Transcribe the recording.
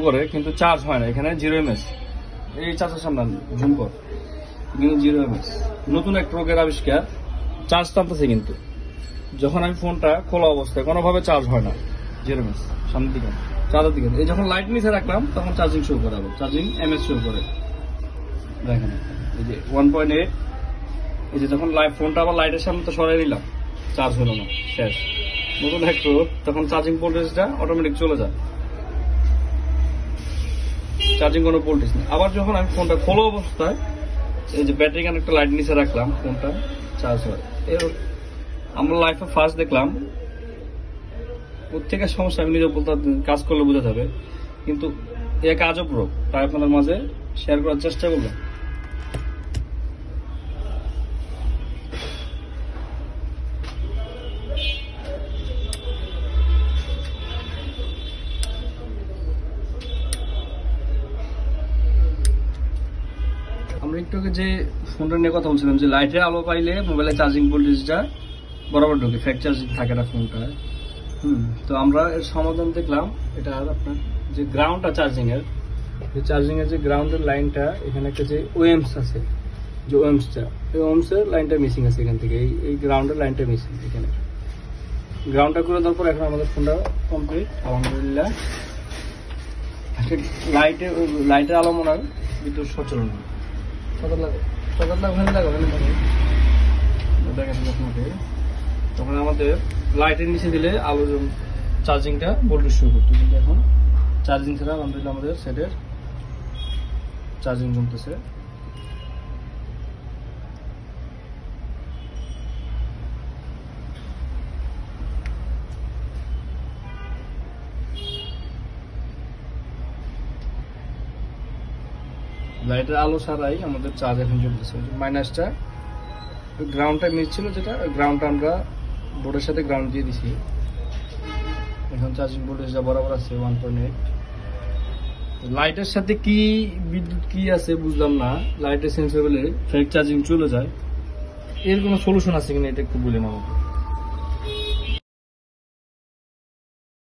করে কিন্তু চার্জ হয় না, এখানে 0 mAh। এই চার্জের সামনে জুম কর, কিন্তু 0 mAh। নতুন এক রোগের আবিষ্কার, চার্জ টানতেছে কিন্তু যখন আমি ফোনটা খোলা অবস্থায় কোনোভাবে চার্জ হয় না। 0 mAh সামনের দিকে, চার্জের দিকে। এই যখন লাইট নিচে রাখলাম তখন চার্জিং শো করে, আবার চার্জিং mAh শো করে। দেখেন এই যে 1.8। এই যে যখন ফোনটা আবার লাইটের সামনে তো সরাই নিলাম, চার্জ হলো না, শেষ। নতুন এক রোগ, তখন চার্জিং ভোল্টেজটা অটোমেটিক চলে যায়, চার্জিং কোনো ভোল্টেজ নেই। আবার যখন আমি ফোনটা খোলা অবস্থায় এই যে ব্যাটারি কানেক্টর লাইট নিচে রাখলাম, ফোনটা চার্জ হয়। এর আমরা লাইফে ফার্স্ট দেখলাম। প্রত্যেকের সমস্যা আমি নিজে বলতে, কাজ করলে বোঝা যাবে, কিন্তু এক আজব রোগ, তাই আপনাদের মাঝে শেয়ার করার চেষ্টা করলাম। আমরা একটু আগে যে ফোনটা নিয়ে কথা বলছিলাম, যে লাইটের আলো পাইলে মোবাইলের চার্জিং ভোল্টেজটা বরাবর ঢোকে, ফেক চার্জিং থাকে না ফোনটা। তো আমরা এর সমাধান দেখলাম। এটা আপনার যে গ্রাউন্ডটা চার্জিং এর যে গ্রাউন্ডের লাইনটা, এখানে একটা যে ওএমস আছে, যে ওএমসটা, এই ওএমস এর লাইনটা মিসিং আছে এখান থেকে। এই গ্রাউন্ডের লাইনটা মিসিং, এখানে গ্রাউন্ডটা করে দেওয়ার পর এখন আমাদের ফোনটা কমপ্লিট আলহামদুলিল্লাহ। লাইটের আলো মনে হয় বিদ্যুৎ সচলন তখন আমাদের লাইটের নিচে দিলে আলো চার্জিংটা ভোল্টেজ শুরু করতো, কিন্তু এখন চার্জিং ছাড়া আলহামদুলিল্লাহ আমাদের সেটের চার্জিং জমতেছে। লাইটের আলো ছাড়াই আমাদের চার্জ এখন চলতেছে। মাইনাসটা গ্রাউন্ডটা মিস ছিল, যেটা গ্রাউন্ডটা আমরা বোর্ডের সাথে গ্রাউন্ড দিয়ে দিছি। এখন চার্জিং ভোল্টেজটা বরাবর আছে 1.8। লাইটের সাথে কি বিদ্যুৎ কি আছে বুঝলাম না, লাইটের সেন্সর বলে ফেক চার্জিং চলে যায়। এর কোনো সলিউশন আছে কিনা এটা একটু বলে আমাকে।